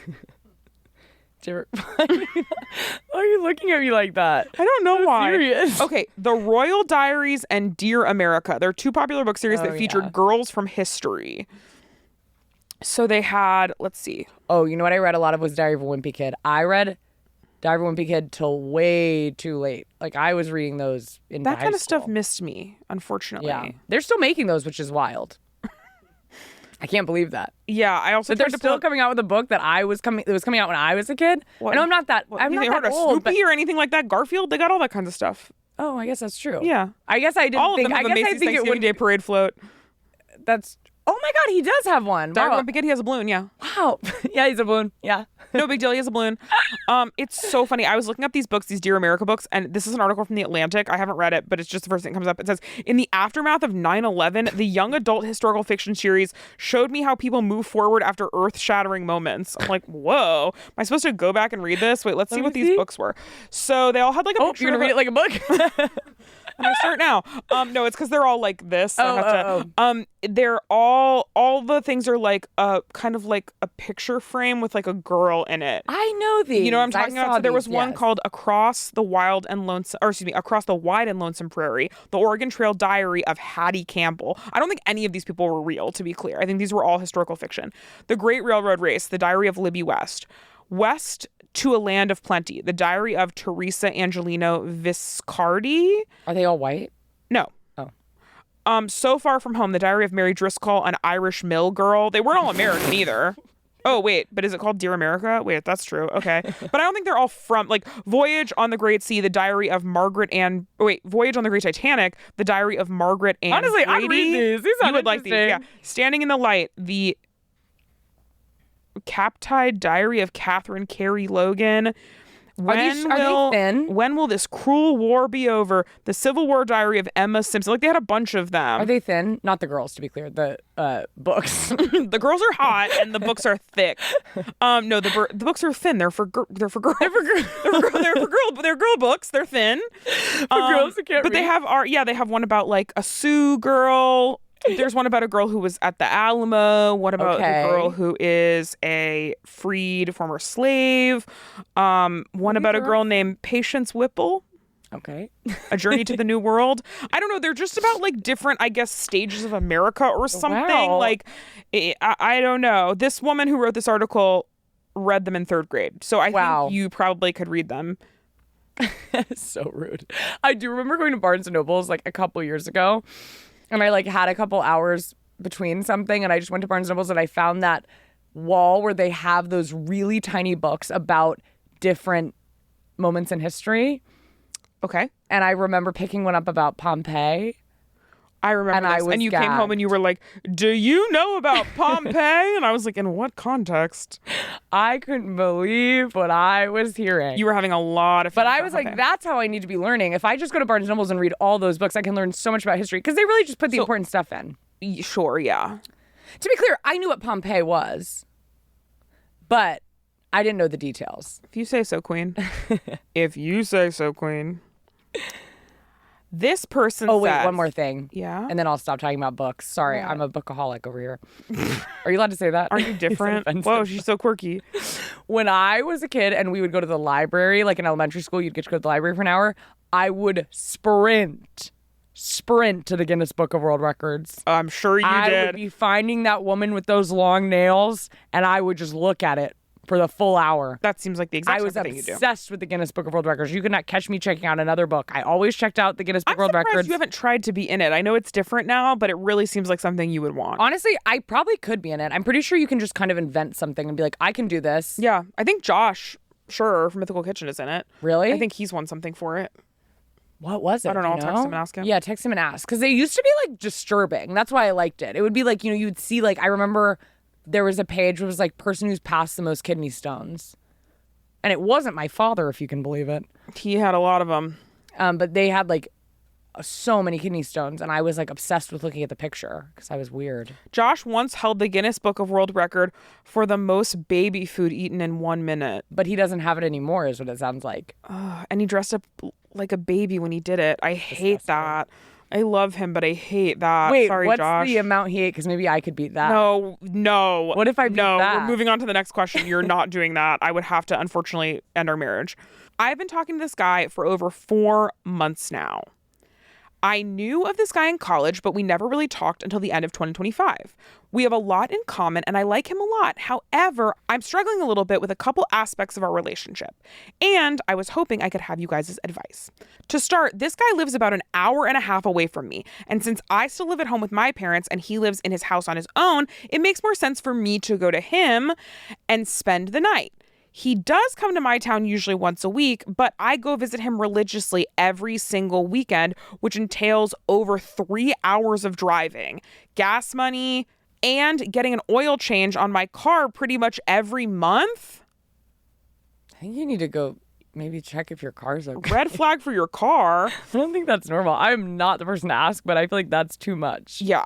you ever... Why are you looking at me like that? I don't know why. Serious. Okay, The Royal Diaries and Dear America. They're two popular book series that featured girls from history. So they had, let's see. Oh, you know what I read a lot of was Diary of a Wimpy Kid. I read Diary of a Wimpy Kid till way too late. Like I was reading those in high school. That kind of stuff missed me, unfortunately. Yeah. They're still making those, which is wild. I can't believe that. Yeah, I also. But they're still coming out with a book that was coming out when I was a kid. What? I know I'm not that. I'm not that old. Snoopy or anything like that. Garfield. They got all that kind of stuff. Oh, I guess that's true. Yeah. I guess I didn't all think. Of them I have guess Macy's I think it would Day parade float. That's. Oh my God, he does have one. Diary of a Wimpy Kid. He has a balloon. Yeah. Wow. Yeah, he's a balloon. Yeah. No big deal. He has a balloon. It's so funny. I was looking up these books, these Dear America books, and this is an article from The Atlantic. I haven't read it, but it's just the first thing that comes up. It says, in the aftermath of 9/11, the young adult historical fiction series showed me how people move forward after earth-shattering moments. I'm like, whoa. Am I supposed to go back and read this? Wait, let's see what these books were. So they all had like a picture. You're going to read it like a book? Can I start now? No, it's because they're all like this. So they're all the things are like kind of like a picture frame with like a girl in it. I know these. You know what I'm talking about? So there was one called Across the Wide and Lonesome Prairie, the Oregon Trail Diary of Hattie Campbell. I don't think any of these people were real, to be clear. I think these were all historical fiction. The Great Railroad Race, the Diary of Libby West. West to a Land of Plenty, the Diary of Teresa Angelino Viscardi. Are they all white? No. Oh. So Far From Home, the Diary of Mary Driscoll, an Irish mill girl. They weren't all American either. Oh, wait, but is it called Dear America? Wait, that's true. Okay. But I don't think they're all from, like, Voyage on the Great Sea, the Diary of Voyage on the Great Titanic, the Diary of Margaret Ann Honestly, Brady. I'd read these. These You would like these, yeah. Standing in the Light, the Captide Diary of Catherine Carey Logan. Are they thin? When will this cruel war be over? The Civil War Diary of Emma Simpson. Like, they had a bunch of them. Are they thin? Not the girls, to be clear. The books. The girls are hot and the books are thick. No, the books are thin. They're for girls. They're for girl books. They're thin. For girls who can't But read. they have one about like a Sioux girl. There's one about a girl who was at the Alamo. What about the girl who is a freed former slave? One about a girl named Patience Whipple. Okay. A Journey to the New World. I don't know. They're just about like different, I guess, stages of America or something. Wow. Like, I don't know. This woman who wrote this article read them in 3rd grade. So I think you probably could read them. So rude. I do remember going to Barnes & Noble's like a couple years ago. And I like had a couple hours between something and I just went to Barnes & Noble's and I found that wall where they have those really tiny books about different moments in history. Okay. And I remember picking one up about Pompeii. I remember this. And you came home and you were like, do you know about Pompeii? And I was like, in what context? I couldn't believe what I was hearing. You were having a lot of fun. But I was like, that's how I need to be learning. If I just go to Barnes & Noble's and read all those books, I can learn so much about history because they really just put the important stuff in. Sure, yeah. To be clear, I knew what Pompeii was, but I didn't know the details. If you say so, Queen. If you say so, Queen. This person Oh, wait, says, one more thing. Yeah? And then I'll stop talking about books. Sorry, I'm a bookaholic over here. Are you allowed to say that? Are you different? Whoa, she's so quirky. When I was a kid and we would go to the library, like in elementary school, you'd get to go to the library for an hour, I would sprint to the Guinness Book of World Records. I'm sure you did. I would be finding that woman with those long nails, and I would just look at it for the full hour. That seems like the exact thing you do. I was obsessed with the Guinness Book of World Records. You could not catch me checking out another book. I always checked out the Guinness Book of World Records. You haven't tried to be in it. I know it's different now, but it really seems like something you would want. Honestly, I probably could be in it. I'm pretty sure you can just kind of invent something and be like, I can do this. Yeah, I think Josh, from Mythical Kitchen is in it. Really? I think he's won something for it. What was it? I don't know. I'll text him and ask him. Yeah, text him and ask. Because they used to be like disturbing. That's why I liked it. It would be like, you'd see like, I remember there was a page where it was like person who's passed the most kidney stones. And it wasn't my father, if you can believe it. He had a lot of them. But they had like so many kidney stones. And I was like obsessed with looking at the picture because I was weird. Josh once held the Guinness Book of World Record for the most baby food eaten in 1 minute. But he doesn't have it anymore is what it sounds like. And he dressed up like a baby when he did it. I hate that. I love him, but I hate that. Wait, sorry, what's Josh. the amount he ate? Because maybe I could beat that. No. What if I beat that? We're moving on to the next question. You're not doing that. I would have to, unfortunately, end our marriage. I've been talking to this guy for over 4 months now. I knew of this guy in college, but we never really talked until the end of 2025. We have a lot in common and I like him a lot. However, I'm struggling a little bit with a couple aspects of our relationship. And I was hoping I could have you guys' advice. To start, this guy lives about an hour and a half away from me. And since I still live at home with my parents and he lives in his house on his own, it makes more sense for me to go to him and spend the night. He does come to my town usually once a week, but I go visit him religiously every single weekend, which entails over 3 hours of driving, gas money, and getting an oil change on my car pretty much every month. I think you need to go maybe check if your car's okay. Red flag for your car. I don't think that's normal. I'm not the person to ask, but I feel like that's too much. Yeah.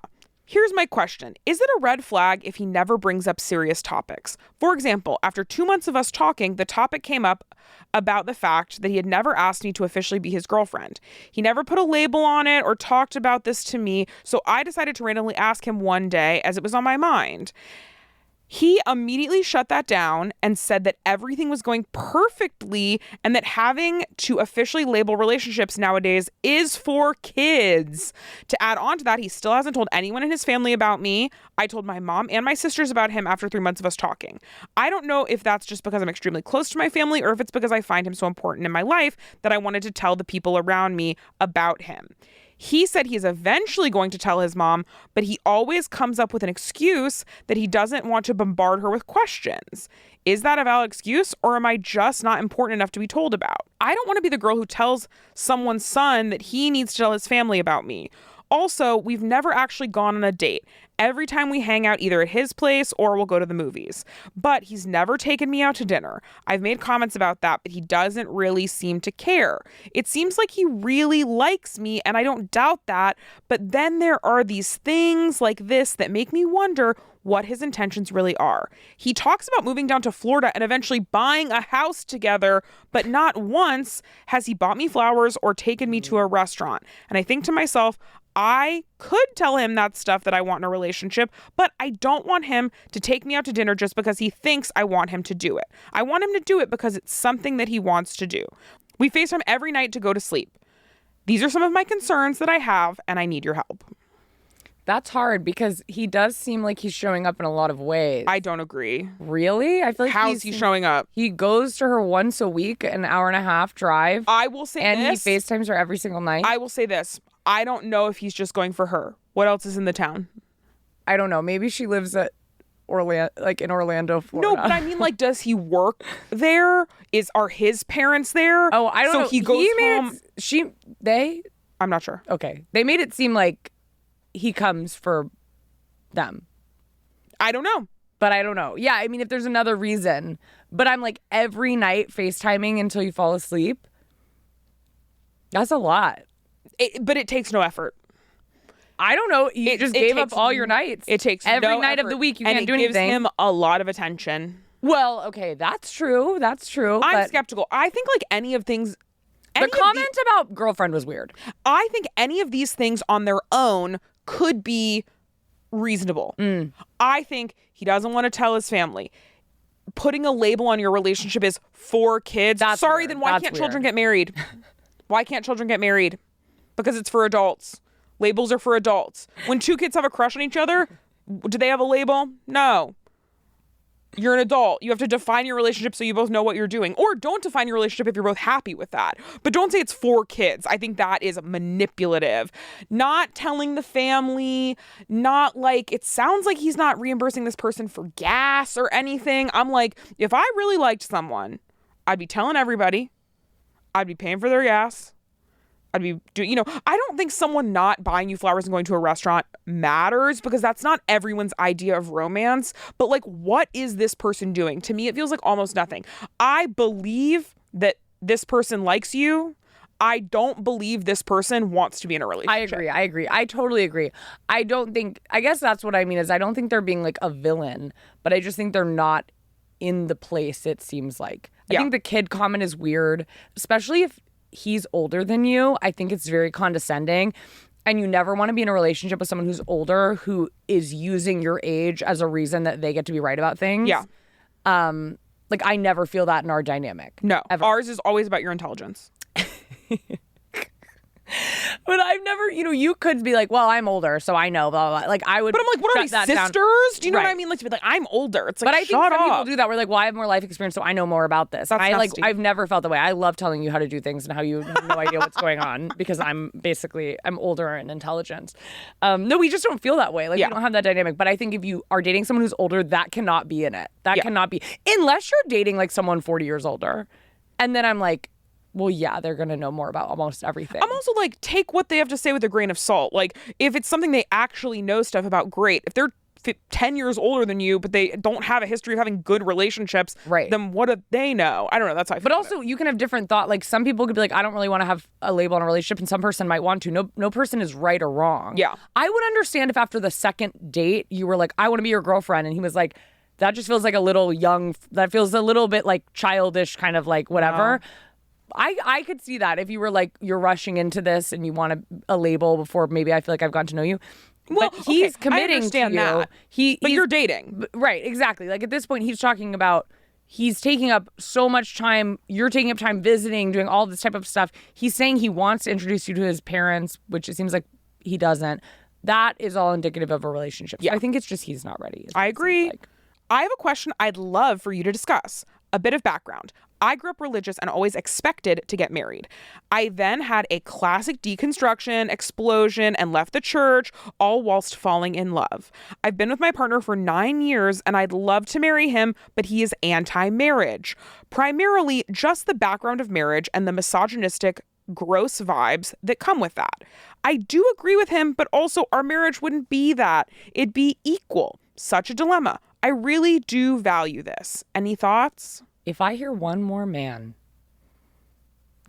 Here's my question. Is it a red flag if he never brings up serious topics? For example, after 2 months of us talking, the topic came up about the fact that he had never asked me to officially be his girlfriend. He never put a label on it or talked about this to me, so I decided to randomly ask him one day as it was on my mind. He immediately shut that down and said that everything was going perfectly and that having to officially label relationships nowadays is for kids. To add on to that, he still hasn't told anyone in his family about me. I told my mom and my sisters about him after 3 months of us talking. I don't know if that's just because I'm extremely close to my family or if it's because I find him so important in my life that I wanted to tell the people around me about him. He said he's eventually going to tell his mom, but he always comes up with an excuse that he doesn't want to bombard her with questions. Is that a valid excuse, or am I just not important enough to be told about? I don't want to be the girl who tells someone's son that he needs to tell his family about me. Also, we've never actually gone on a date. Every time we hang out either at his place or we'll go to the movies. But he's never taken me out to dinner. I've made comments about that, but he doesn't really seem to care. It seems like he really likes me, and I don't doubt that. But then there are these things like this that make me wonder what his intentions really are. He talks about moving down to Florida and eventually buying a house together, but not once has he bought me flowers or taken me to a restaurant. And I think to myself, I could tell him that stuff that I want in a relationship, but I don't want him to take me out to dinner just because he thinks I want him to do it. I want him to do it because it's something that he wants to do. We FaceTime every night to go to sleep. These are some of my concerns that I have, and I need your help. That's hard because he does seem like he's showing up in a lot of ways. I don't agree. Really? I feel like how's he showing up? He goes to her once a week, an hour and a half drive. I will say and this. And he FaceTimes her every single night. I will say this. I don't know if he's just going for her. What else is in the town? I don't know. Maybe she lives at in Orlando, Florida. No, but I mean, like, does he work there? Are his parents there? Oh, I don't know. So he goes home. I'm not sure. Okay. They made it seem like he comes for them. I don't know. But I don't know. Yeah, I mean, if there's another reason. But I'm like every night FaceTiming until you fall asleep. That's a lot. But it takes no effort. I don't know. You just gave up all your nights. It takes every no night effort, of the week. You can't do anything. And it gives him a lot of attention. Well, okay, that's true. That's true. I'm skeptical. I think like any of things. The comment about girlfriend was weird. I think any of these things on their own could be reasonable. I think he doesn't want to tell his family. Putting a label on your relationship is for kids. Sorry, then why can't children get married? Why can't children get married? Because it's for adults. Labels are for adults. When two kids have a crush on each other, do they have a label? No. You're an adult. You have to define your relationship so you both know what you're doing. Or don't define your relationship if you're both happy with that. But don't say it's for kids. I think that is manipulative. Not telling the family, not like, it sounds like he's not reimbursing this person for gas or anything. I'm like, if I really liked someone, I'd be telling everybody. I'd be paying for their gas. I'd be doing, I don't think someone not buying you flowers and going to a restaurant matters because that's not everyone's idea of romance. But like, what is this person doing? To me, it feels like almost nothing. I believe that this person likes you. I don't believe this person wants to be in a relationship. I agree. I totally agree. I guess that's what I mean is I don't think they're being like a villain, but I just think they're not in the place it seems like. I think the kid comment is weird, especially if he's older than you. I think it's very condescending. And you never want to be in a relationship with someone who's older who is using your age as a reason that they get to be right about things. Yeah. Like I never feel that in our dynamic. No. Ever. Ours is always about your intelligence. But I've never, you could be like, well, I'm older, so I know, blah, blah, blah. Like, I would. But I'm like, what are we, sisters? Down. Do you know what I mean? Like, to be like, I'm older. It's like, but I think some people do that. We're like, well, I have more life experience, so I know more about this. That's nasty. I've never felt that way. I love telling you how to do things and how you have no idea what's going on because I'm older in intelligence. No, we just don't feel that way. Like, we don't have that dynamic. But I think if you are dating someone who's older, that cannot be in it. That cannot be. Unless you're dating, like, someone 40 years older. And then I'm like, well, yeah, they're going to know more about almost everything. I'm also like, take what they have to say with a grain of salt. Like, if it's something they actually know stuff about, great. If they're 10 years older than you, but they don't have a history of having good relationships, right, then what do they know? I don't know. That's how I feel. But also, you can have different thought. Like, some people could be like, I don't really want to have a label in a relationship, and some person might want to. No person is right or wrong. Yeah. I would understand if after the second date, you were like, I want to be your girlfriend, and he was like, that just feels like a little young, that feels a little bit like childish, kind of like whatever. Wow. I could see that if you were like, you're rushing into this and you want a label before maybe I feel like I've gotten to know you. Well, but he's committing to you. That. But you're dating. Right, exactly. Like, at this point, he's talking about, he's taking up so much time. You're taking up time visiting, doing all this type of stuff. He's saying he wants to introduce you to his parents, which it seems like he doesn't. That is all indicative of a relationship. So I think it's just he's not ready. I agree. Like. I have a question I'd love for you to discuss. A bit of background. I grew up religious and always expected to get married. I then had a classic deconstruction, explosion, and left the church, all whilst falling in love. I've been with my partner for 9 years, and I'd love to marry him, but he is anti-marriage. Primarily just the background of marriage and the misogynistic, gross vibes that come with that. I do agree with him, but also our marriage wouldn't be that. It'd be equal. Such a dilemma. I really do value this. Any thoughts? If I hear one more man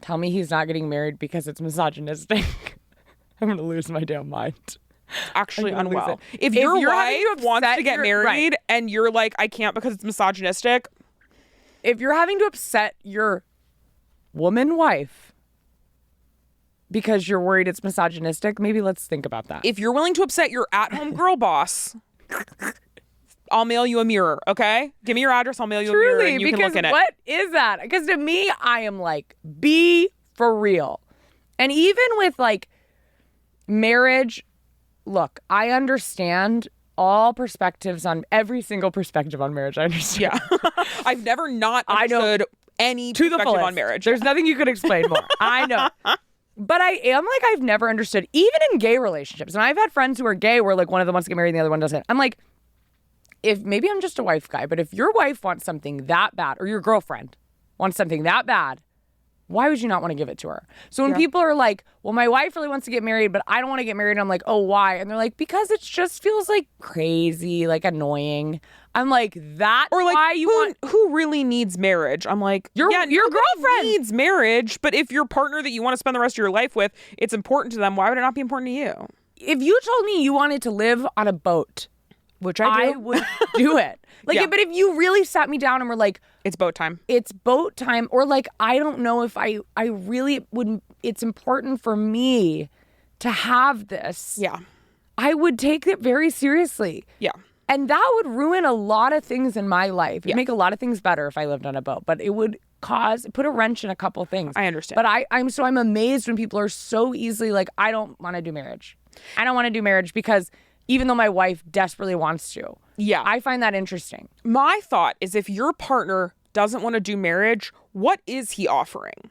tell me he's not getting married because it's misogynistic, I'm going to lose my damn mind. Actually unwell. If your wife wants to get married and you're like, I can't because it's misogynistic. If you're having to upset your woman wife because you're worried it's misogynistic, maybe let's think about that. If you're willing to upset your at-home girl boss, I'll mail you a mirror, okay? Give me your address, I'll mail you a mirror and you can look in it. What is that? Because to me, I am like, be for real. And even with like marriage, look, I understand all perspectives on every single perspective on marriage. I understand. Yeah. I've never not understood any perspective on marriage. There's nothing you could explain more. I know. But I am like, I've never understood, even in gay relationships. And I've had friends who are gay where like one of them wants to get married and the other one doesn't. I'm like, if maybe I'm just a wife guy, but if your wife wants something that bad, or your girlfriend wants something that bad, why would you not want to give it to her? So when people are like, well, my wife really wants to get married, but I don't want to get married. And I'm like, oh, why? And they're like, because it just feels like crazy, like annoying. I'm like, that or like, why you want... Who really needs marriage? I'm like, your girlfriend needs marriage, but if your partner that you want to spend the rest of your life with, it's important to them, why would it not be important to you? If you told me you wanted to live on a boat, which I would do it. Like, but if you really sat me down and were like, it's boat time. It's boat time. Or like, I don't know if I really would, it's important for me to have this. Yeah. I would take it very seriously. Yeah. And that would ruin a lot of things in my life. It'd make a lot of things better if I lived on a boat, but it would put a wrench in a couple things. I understand. But I'm amazed when people are so easily like, I don't want to do marriage. I don't want to do marriage because even though my wife desperately wants to. Yeah. I find that interesting. My thought is if your partner doesn't want to do marriage, what is he offering?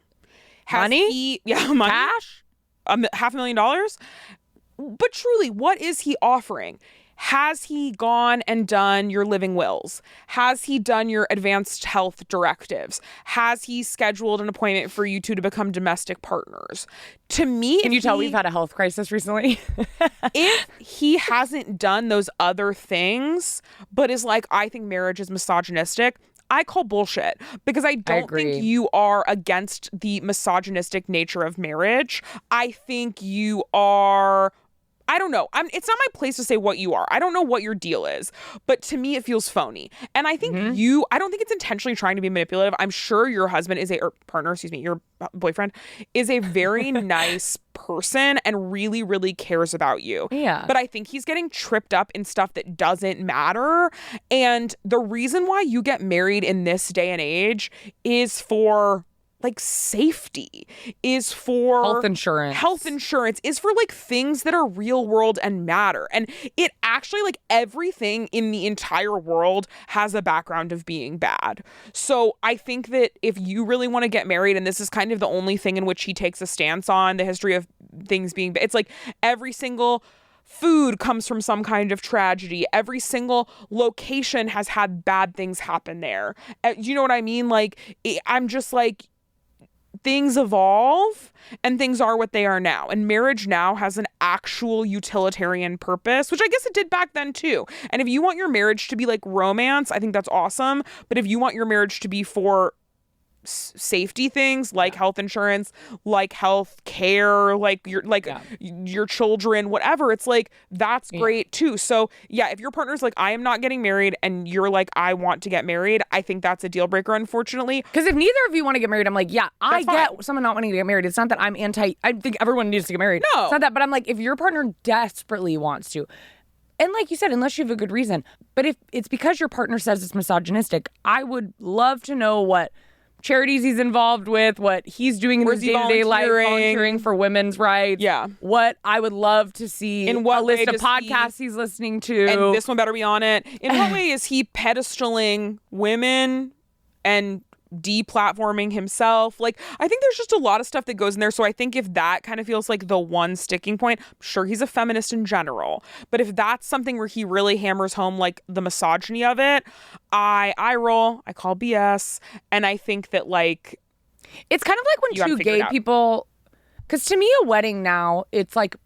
Money? Money. Cash? $500,000? But truly, what is he offering? Has he gone and done your living wills? Has he done your advanced health directives? Has he scheduled an appointment for you two to become domestic partners? To me, can you tell we've had a health crisis recently? If he hasn't done those other things, but is like, I think marriage is misogynistic, I call bullshit because I don't think you are against the misogynistic nature of marriage. I think you are... I don't know. It's not my place to say what you are. I don't know what your deal is, but to me, it feels phony. And I think I don't think it's intentionally trying to be manipulative. I'm sure your husband is your boyfriend is a very nice person and really, really cares about you. Yeah. But I think he's getting tripped up in stuff that doesn't matter. And the reason why you get married in this day and age is for... like safety, is for health insurance, is for like things that are real world and matter. And it actually, like, everything in the entire world has a background of being bad. So I think that if you really want to get married, and this is kind of the only thing in which he takes a stance on the history of things being bad, it's like every single food comes from some kind of tragedy. Every single location has had bad things happen there. You know what I mean? Like, I'm just like, things evolve and things are what they are now. And marriage now has an actual utilitarian purpose, which I guess it did back then too. And if you want your marriage to be like romance, I think that's awesome. But if you want your marriage to be for safety things like health insurance, like health care, like your children, whatever, it's like that's great too. So yeah, if your partner's like, I am not getting married, and you're like, I want to get married, I think that's a deal breaker, unfortunately. Because if neither of you want to get married, I'm like, yeah, I get someone not wanting to get married. It's not that I'm I think everyone needs to get married. No, it's not that, but I'm like, if your partner desperately wants to, and like you said, unless you have a good reason, but if it's because your partner says it's misogynistic, I would love to know what charities he's involved with, what he's doing in his day-to-day life, volunteering for women's rights. Yeah. What I would love to see in what a list of podcasts he's listening to. And this one better be on it. In what way is he pedestaling women and deplatforming himself? Like, I think there's just a lot of stuff that goes in there. So I think if that kind of feels like the one sticking point, I'm sure he's a feminist in general, but if that's something where he really hammers home like the misogyny of it, I roll, I call BS. And I think that like it's kind of like when two gay people, because to me a wedding now, it's like,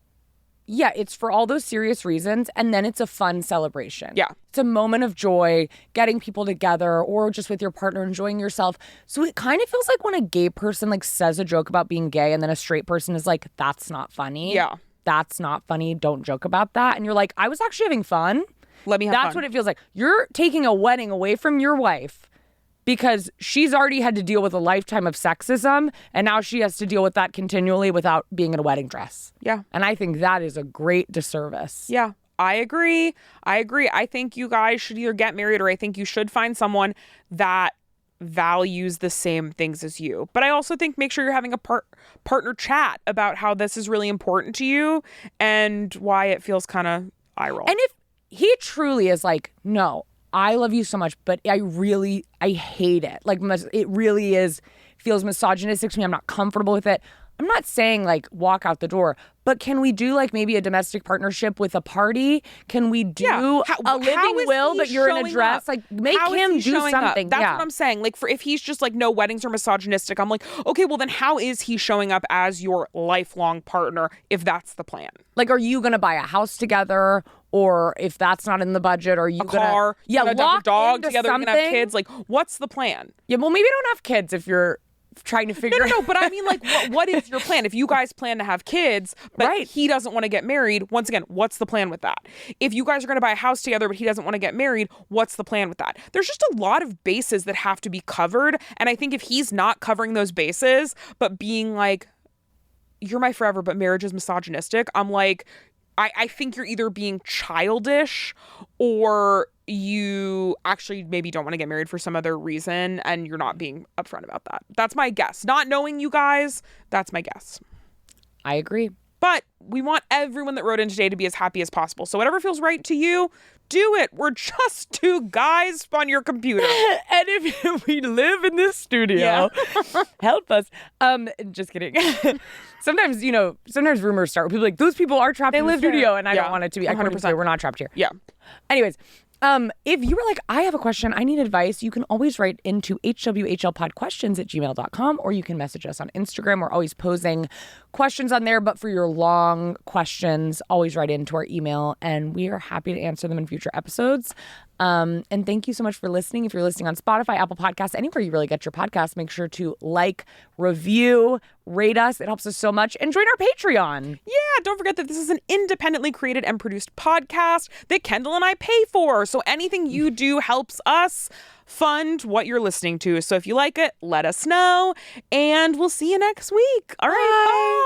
yeah, it's for all those serious reasons, and then it's a fun celebration. Yeah. It's a moment of joy, getting people together, or just with your partner, enjoying yourself. So it kind of feels like when a gay person like says a joke about being gay, and then a straight person is like, that's not funny. Yeah. That's not funny. Don't joke about that. And you're like, I was actually having fun. Let me have fun. That's what it feels like. You're taking a wedding away from your wife because she's already had to deal with a lifetime of sexism, and now she has to deal with that continually without being in a wedding dress. Yeah. And I think that is a great disservice. Yeah, I agree. I think you guys should either get married, or I think you should find someone that values the same things as you. But I also think make sure you're having a partner chat about how this is really important to you and why it feels kind of eye roll. And if he truly is like, no, I love you so much, but I hate it. Like, it really feels misogynistic to me. I'm not comfortable with it. I'm not saying like walk out the door, but can we do like maybe a domestic partnership with a party? Can we do a living will, but you're in a dress? Like, make him do something. That's what I'm saying. Like, if he's just like, no, weddings are misogynistic, I'm like, okay, well then how is he showing up as your lifelong partner if that's the plan? Like, are you going to buy a house together? Or if that's not in the budget, are you a car? Yeah, lock a dog together. Something. You're gonna have kids. Like, what's the plan? Yeah, well, maybe don't have kids if you're trying to figure out. No, but I mean, like, what is your plan? If you guys plan to have kids, but he doesn't want to get married, once again, what's the plan with that? If you guys are going to buy a house together, but he doesn't want to get married, what's the plan with that? There's just a lot of bases that have to be covered. And I think if he's not covering those bases, but being like, you're my forever, but marriage is misogynistic, I'm like, I think you're either being childish or you actually maybe don't want to get married for some other reason and you're not being upfront about that. That's my guess. Not knowing you guys, that's my guess. I agree. But we want everyone that wrote in today to be as happy as possible. So whatever feels right to you, do it. We're just two guys on your computer. And if we live in this studio, help us. Just kidding. Sometimes rumors start with people like, those people are trapped in the studio, and I don't want it to be. 100%. We're not trapped here. Yeah. Anyways, if you were like, I have a question, I need advice, you can always write into hwhlpodquestions@gmail.com, or you can message us on Instagram. We're always posing questions on there, but for your long questions, always write into our email, and we are happy to answer them in future episodes. And thank you so much for listening. If you're listening on Spotify, Apple Podcasts, anywhere you really get your podcasts, make sure to like, review, rate us. It helps us so much. And join our Patreon. Yeah, don't forget that this is an independently created and produced podcast that Kendahl and I pay for. So anything you do helps us fund what you're listening to. So if you like it, let us know. And we'll see you next week. All right, bye.